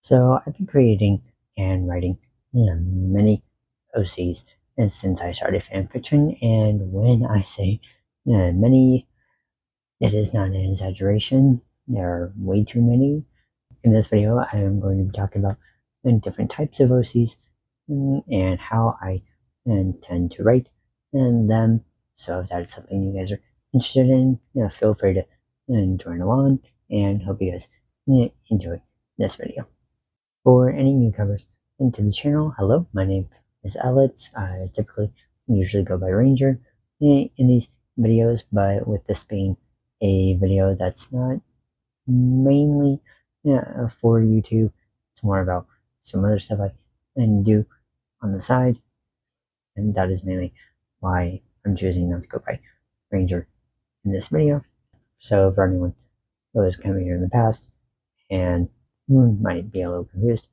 So I've been creating and writing many OCs since I started fanfiction, and when I say many, it is not an exaggeration. There are way too many. In this video, I am going to be talking about different types of OCs and how I tend to write them. So if that's something you guys are interested in, feel free to join along, and hope you guys enjoy this video. For any newcomers into the channel, hello, my name is Alex. I usually go by Ranger in these videos, but with this being a video that's not mainly for YouTube, it's more about some other stuff I do on the side, and that is mainly why I'm choosing not to go by Ranger in this video. So for anyone who has come here in the past and might be a little confused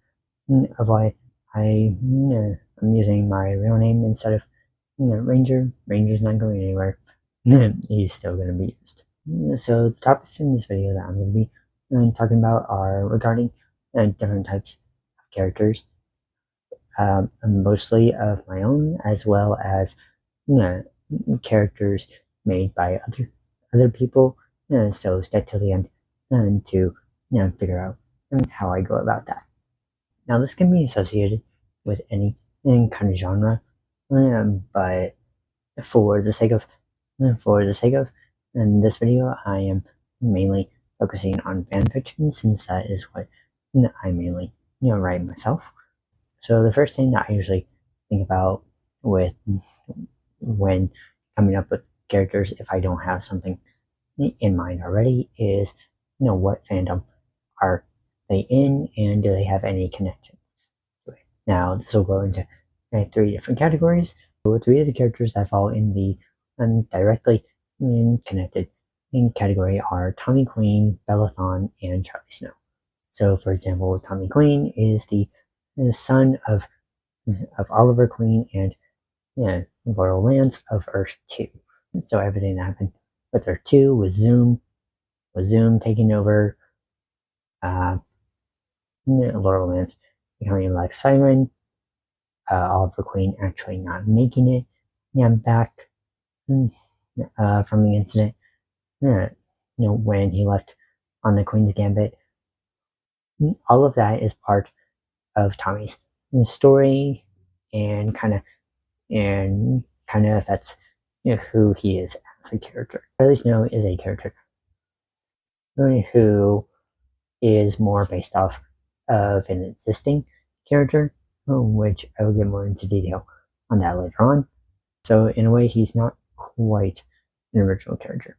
of why I'm using my real name instead of Ranger. Ranger's not going anywhere. He's still going to be used. So the topics in this video that I'm going to be talking about are regarding different types of characters, mostly of my own, as well as characters made by other people. So stay till the end to figure out how I go about that. Now this can be associated with any kind of genre, but for the sake of in this video, I am mainly focusing on fanfiction, since that is what I mainly write myself. So the first thing that I usually think about with when coming up with characters, if I don't have something in mind already, is what fandom are they in, and do they have any connections to it? Now this will go into three different categories. So three of the characters that fall in the directly connected category are Tommy Queen, Bellathon, and Charlie Snow. So for example, Tommy Queen is the son of Oliver Queen and Laurel Lance of Earth 2. So everything that happened with Earth 2 was Zoom taking over, Laurel Lance becoming like Siren, Oliver Queen actually not making it back from the incident when he left on the Queen's Gambit. All of that is part of Tommy's story, and kind of affects who he is as a character. Charlie Snow is a character who is more based off of an existing character, which I will get more into detail on that later on. So in a way, he's not quite an original character.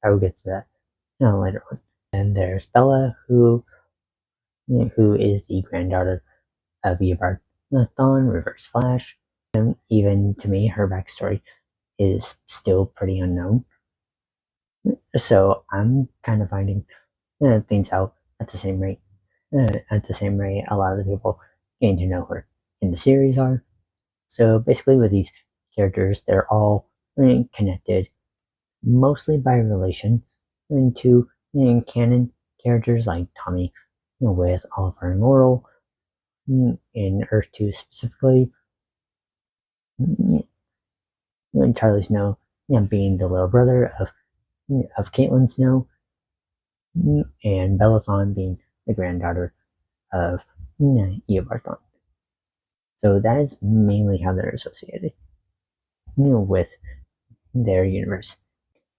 I will get to that later on. And there's Bella, who is the granddaughter of Eobard Thawne, Reverse Flash. And even to me, her backstory is still pretty unknown. So I'm kind of finding things out at the same rate. A lot of the people getting to know her in the series are. So basically, with these characters, they're all connected mostly by relation to canon characters like Tommy with Oliver and Laurel in Earth 2 specifically. Charlie Snow being the little brother of Caitlin Snow, and Bellathon being the granddaughter of Eobard Thawne. So that is mainly how they're associated with their universe.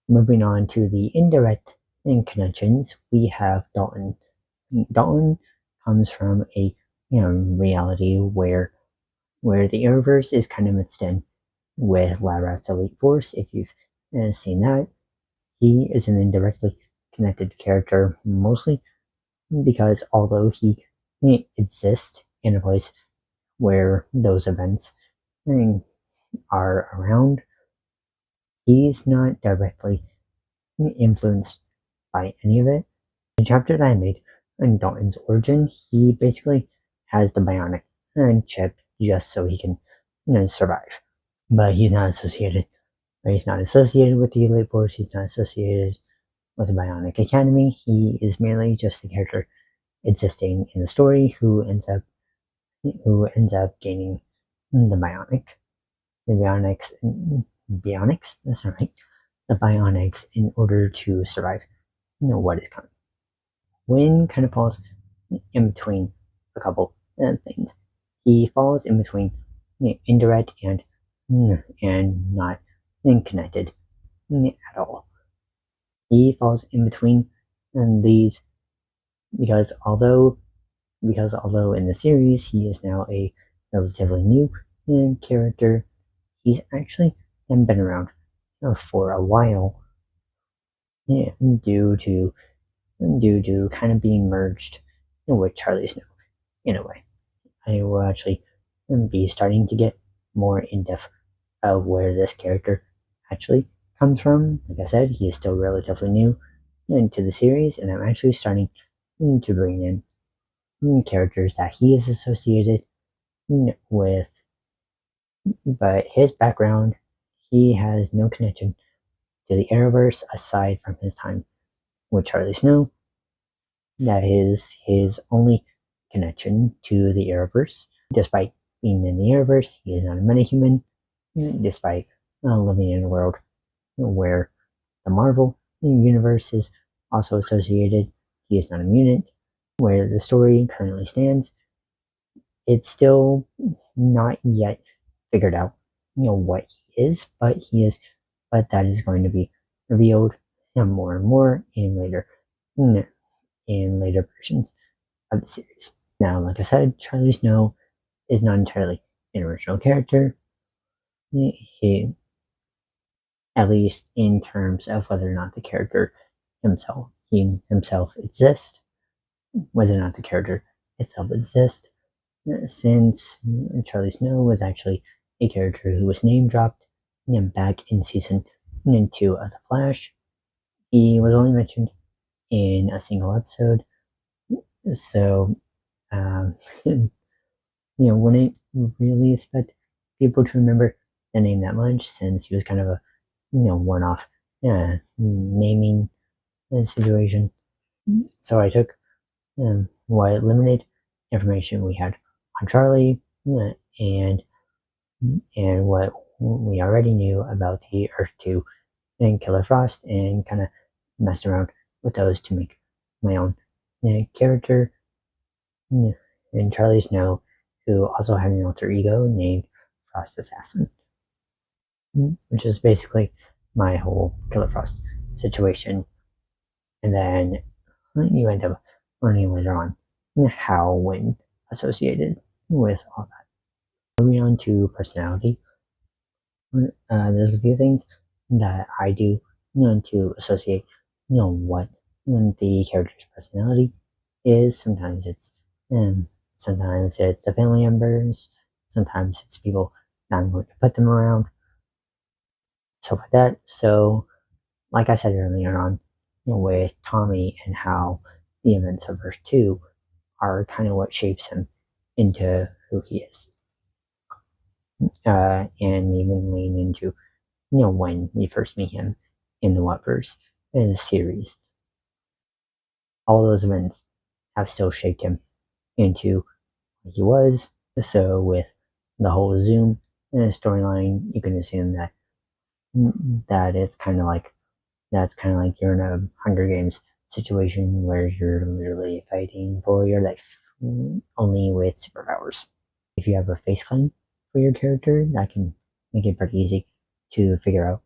Moving on to the indirect connections, we have Dalton. Dalton comes from a reality where the Arrowverse is kind of mixed in with Lab Rat's Elite Force. If you've seen that, he is an indirectly connected character, mostly because although he exists in a place where those events are around, he's not directly influenced by any of it. The chapter that I made in Dalton's origin, he basically has the bionic chip just so he can survive. But he's not associated. He's not associated with the Elite Force. He's not associated with the Bionic Academy. He is merely just the character existing in the story who ends up gaining the bionics, that's not right, the bionics in order to survive, what is coming. Wynn kind of falls in between a couple things. He falls in between indirect and not connected at all. He falls in between these because although in the series he is now a relatively new character, he's actually been around for a while due to kind of being merged with Charlie Snow in a way. I will actually be starting to get more in depth of where this character actually comes from. Like I said, he is still relatively new into the series, and I'm actually starting to bring in characters that he is associated with, but his background, he has no connection to the Arrowverse aside from his time with Charlie Snow. That is his only connection to the Arrowverse. Despite being in the Arrowverse, he is not a metahuman, despite living in a world where the Marvel universe is also associated. He is not a mutant. Where the story currently stands, it's still not yet figured out, what he is, but that is going to be revealed more and more in later versions of the series. Now, like I said, Charlie Snow is not entirely an original character. He, at least in terms of whether or not the character himself exists, whether or not the character itself exists, since Charlie Snow was actually a character who was name dropped back in season 2 of The Flash. He was only mentioned in a single episode, so wouldn't really expect people to remember the name that much, since he was kind of a one-off naming situation. So I took what limited information we had on Charlie and what we already knew about the Earth 2 and Killer Frost, and kind of messed around with those to make my own character. And Charlie Snow, who also had an alter ego named Frost Assassin, which is basically my whole Killer Frost situation. And then you end up learning later on how Wynn associated with all that. Moving on to personality, there's a few things that I do to associate what the character's personality is. Sometimes it's the family members, sometimes it's people that I'm going to put them around, stuff like that. So, like I said earlier on, with Tommy, and how the events of Earth 2 are kind of what shapes him into who he is. And even lean into, when we first meet him in the Whatverse in the series. All those events have still shaped him into what he was. So with the whole Zoom storyline, you can assume that it's kind of like you're in a Hunger Games situation where you're literally fighting for your life, only with superpowers. If you have a face claim for your character, that can make it pretty easy to figure out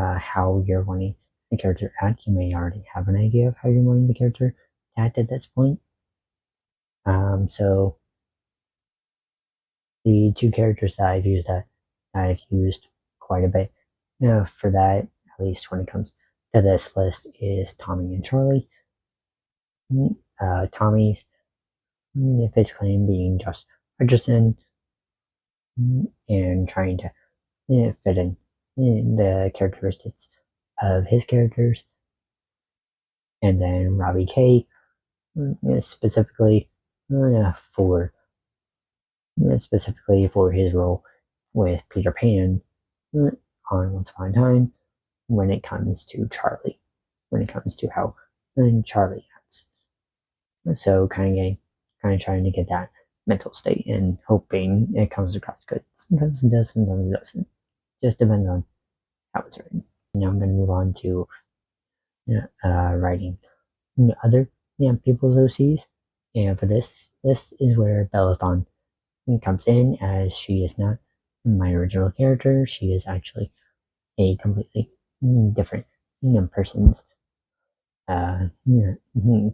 how you're wanting the character to act. You may already have an idea of how you're wanting the character to act at this point. So the two characters that I've used quite a bit for that, at least when it comes to this list, is Tommy and Charlie. Tommy's face claim being Josh Hutcherson, and trying to fit in the characteristics of his characters. And then Robbie K, specifically for his role with Peter Pan on Once Upon a Time, when it comes to Charlie, when it comes to how Charlie acts. So kind of trying to get that mental state and hoping it comes across good. Sometimes it does, sometimes it doesn't. Just depends on how it's written. Now I'm going to move on to writing other people's OCs. And for this is where Bellathon comes in, as she is not my original character. She is actually a completely different person's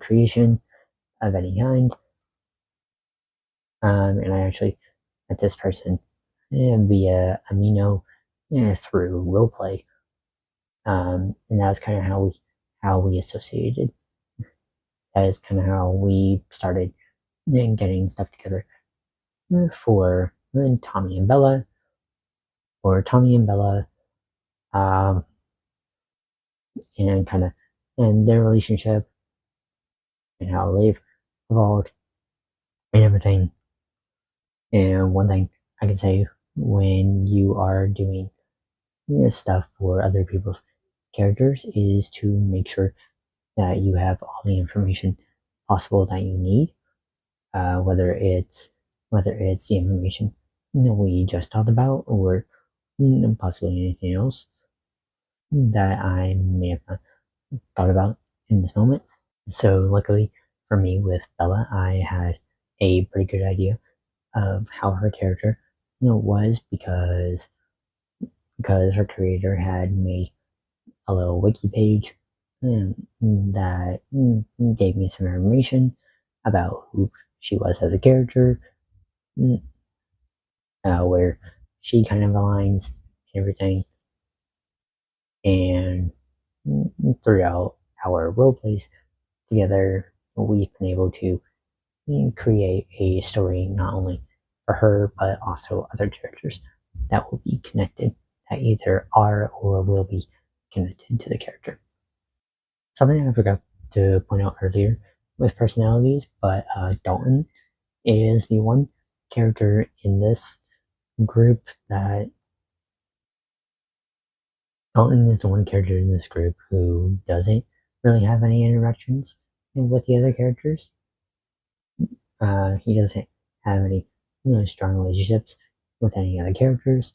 creation of any kind. And I actually met this person via Amino through roleplay. And that's kind of how we associated. That is kind of how we started getting stuff together for Tommy and Bella, or Tommy and Bella, um, and kind of and their relationship and how they've evolved and everything. And one thing I can say, when you are doing stuff for other people's characters, is to make sure that you have all the information possible that you need, whether it's the information we just talked about, or possibly anything else that I may have not thought about in this moment. So luckily for me with Bella, I had a pretty good idea of how her character was, because her creator had made a little wiki page that gave me some information about who she was as a character, where she kind of aligns and everything. And throughout our role plays together, we've been able to create a story not only for her, but also other characters that will be connected, that either are or will be connected to the character. Something I forgot to point out earlier with personalities, but Dalton is the one character in this group that Dalton is the one character in this group who doesn't really have any interactions with the other characters. He doesn't have any strong relationships with any other characters.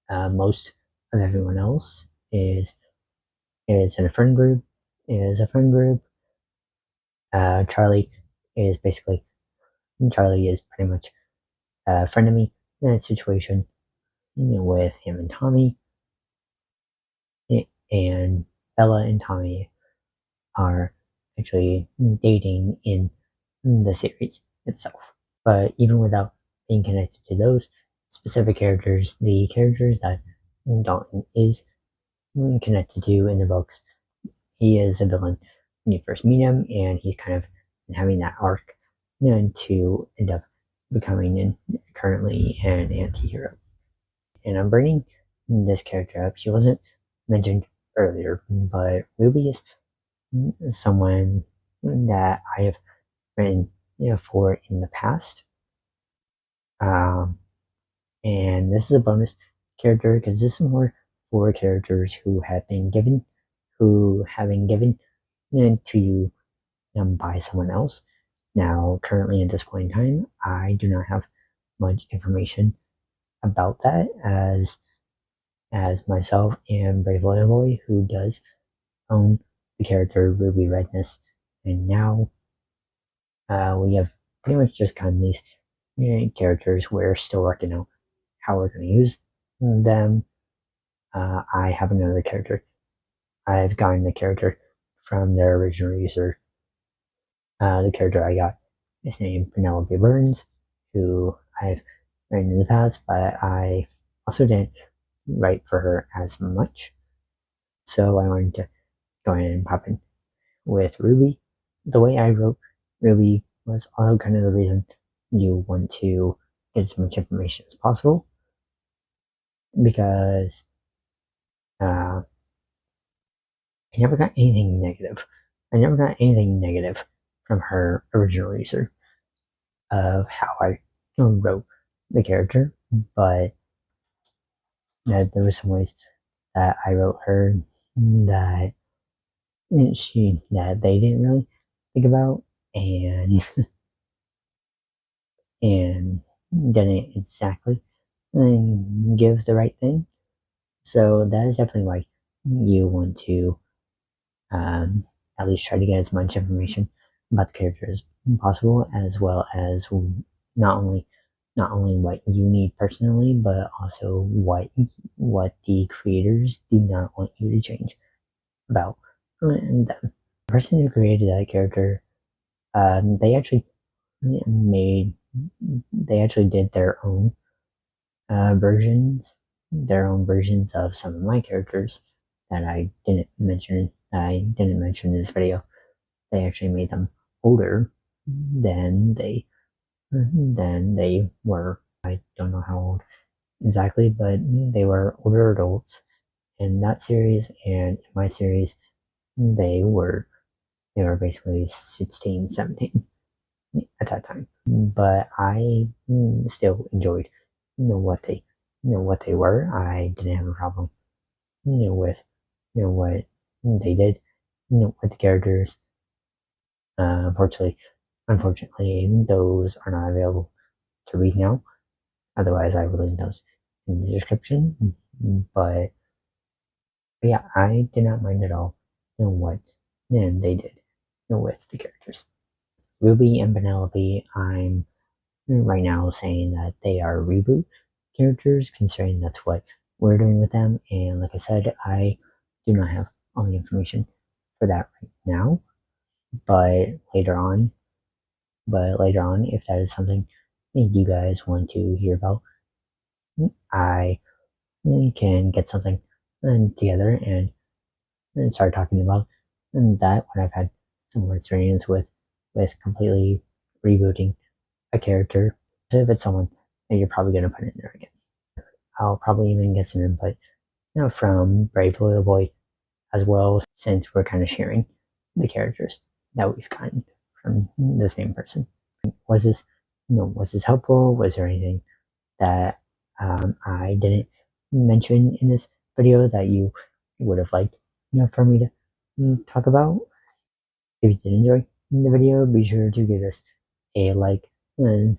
Most of everyone else is in a friend group. Charlie is basically Charlie is pretty much a friend of me in that situation, with him and Tommy. And Bella and Tommy are actually dating in the series itself. But even without being connected to those specific characters, the characters that Dalton is connected to in the books, he is a villain when you first meet him, and he's kind of having that arc to end up becoming currently an anti-hero. And I'm bringing this character up. She wasn't mentioned earlier, but Ruby is someone that I have written for in the past. And this is a bonus character, because this is more for characters who have been given to you by someone else. Now, currently at this point in time, I do not have much information about that, as myself and Brave Little Boy, who does own the character Ruby Redness, and now we have pretty much just gotten these characters. We're still working out how we're going to use them. I have another character. I've gotten the character from their original user. The character I got is named Penelope Burns, who I've written in the past, but I also didn't write for her as much. So I wanted to go ahead and pop in with Ruby. The way I wrote Ruby was also kind of the reason you want to get as much information as possible, because I never got anything negative. I never got anything negative from her original user of how I wrote the character, but that there were some ways that I wrote her that they didn't really think about. and and didn't exactly give the right thing. So that is definitely why you want to um, at least try to get as much information about the character as possible, as well as not only not only what you need personally, but also what the creators do not want you to change about them. The person who created that character, they actually made they actually did their own versions of some of my characters that I didn't mention in this video. They actually made them older than they were. I don't know how old exactly, but they were older adults in that series, and in my series they were basically 16, 17 at that time. But I still enjoyed what what they were. I didn't have a problem with what they did with the characters. Unfortunately, those are not available to read now. Otherwise, I will link those in the description. But yeah, I did not mind at all what they did with the characters. Ruby and Penelope, I'm right now saying that they are reboot characters, considering that's what we're doing with them. And like I said, I do not have all the information for that right now. But later on, if that is something you guys want to hear about, I can get something together and start talking about that when I've had some more experience with completely rebooting a character. If it's someone that you're probably going to put in there again, I'll probably even get some input from Brave Little Boy as well, since we're kind of sharing the characters that we've gotten from the same person. Was this was this helpful? Was there anything that I didn't mention in this video that you would have liked for me to talk about? If you did enjoy the video, be sure to give us a like and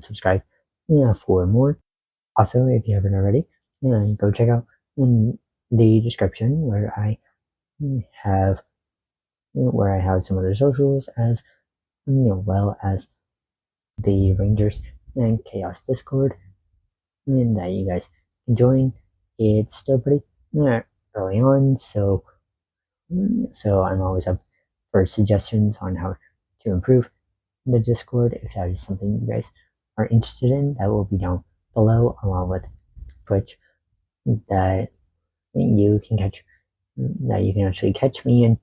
subscribe for more. Also, if you haven't already, go check out the description have where I have some other socials, as well as the Rangers and Chaos Discord, and that you guys can join. It's still pretty early on, so I'm always up for suggestions on how to improve the Discord. If that is something you guys are interested in, that will be down below, along with Twitch, that you can actually catch me in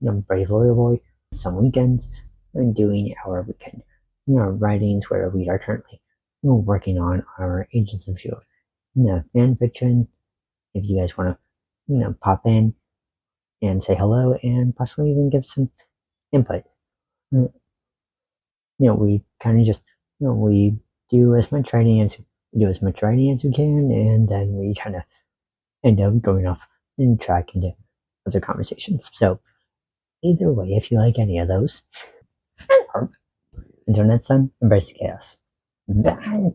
Brave Little Boy some weekends and doing our weekend writings, where we are currently working on our Agents of Shield fan fiction. If you guys want to pop in and say hello and possibly even give some input, we kind of just we do as much writing as we can, and then we kind of end up going off and track into other conversations. So either way, if you like any of those, until next time, embrace the chaos. Bye.